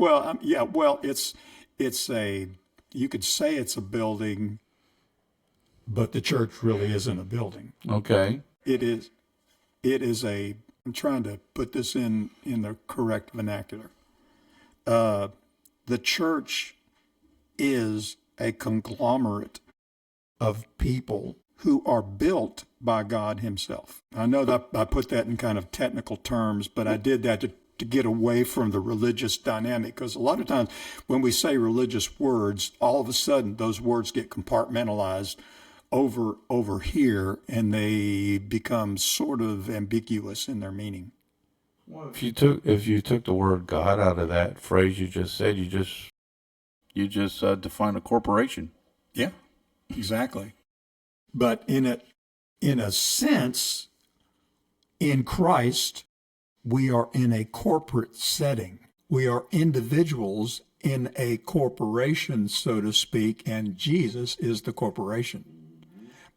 Well, yeah, well, it's a, you could say it's a building, but the church really isn't a building. Okay. It is a, I'm trying to put this in the correct vernacular. The church is a conglomerate of people who are built by God himself. I know that I put that in kind of technical terms, but I did that to get away from the religious dynamic, because a lot of times when we say religious words, all of a sudden those words get compartmentalized over here, and they become sort of ambiguous in their meaning. Well, if you took the word God out of that phrase you just said, you just defined a corporation. Yeah, exactly. But in a sense, in Christ, we are in a corporate setting. We are individuals in a corporation, so to speak, and Jesus is the corporation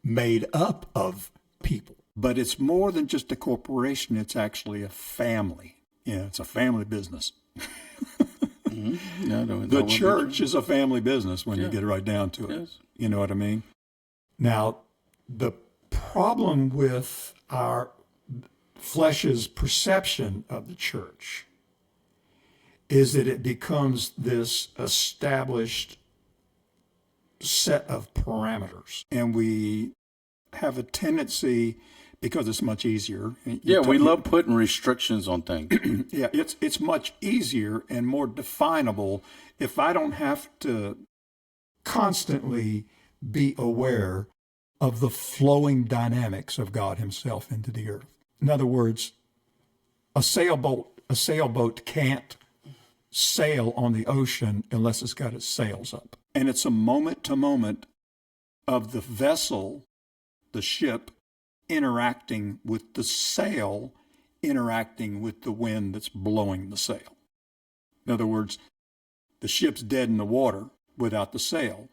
made up of people. But it's more than just a corporation. It's actually a family. Yeah, it's a family business. Mm-hmm. The church is a family business when you get right down to it. Yes. You know what I mean? Now, the problem with our flesh's perception of the church is that it becomes this established set of parameters. And we have a tendency, because it's much easier. Yeah, we love putting restrictions on things. Yeah, it's much easier and more definable if I don't have to constantly be aware of the flowing dynamics of God himself into the earth. In other words, a sailboat can't sail on the ocean unless it's got its sails up. And it's a moment to moment of the vessel, the ship, interacting with the sail, interacting with the wind that's blowing the sail. In other words, the ship's dead in the water without the sail,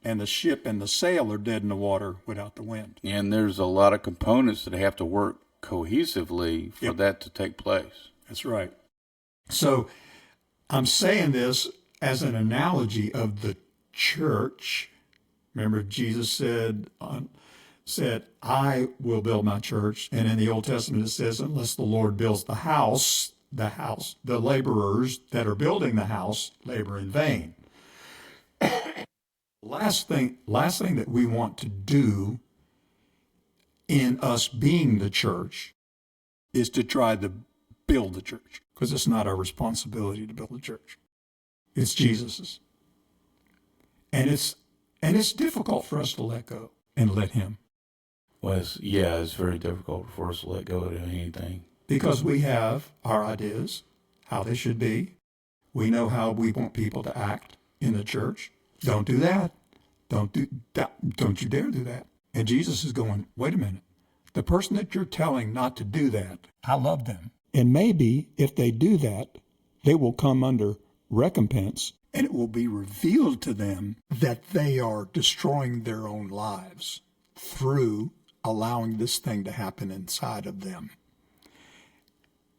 and the ship and the sail are dead in the water without the wind. And there's a lot of components that have to work cohesively for that to take place. That's right. So I'm saying this as an analogy of the church. Remember, Jesus said, I will build my church. And in the Old Testament, it says, unless the Lord builds the house, the laborers that are building the house labor in vain. Last thing that we want to do in us being the church is to try to build the church, because it's not our responsibility to build the church. It's Jesus's. And it's difficult for us to let go and let him. Well, it's very difficult for us to let go of anything. Because we have our ideas, how they should be. We know how we want people to act in the church. Don't do that. Don't do that. Don't you dare do that. And Jesus is going, wait a minute. The person that you're telling not to do that, I love them. And maybe if they do that, they will come under recompense, and it will be revealed to them that they are destroying their own lives through allowing this thing to happen inside of them.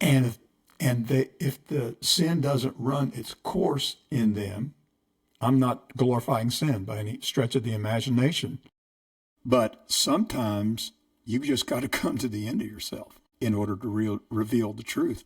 And if the sin doesn't run its course in them, I'm not glorifying sin by any stretch of the imagination, but sometimes you've just got to come to the end of yourself in order to reveal the truth.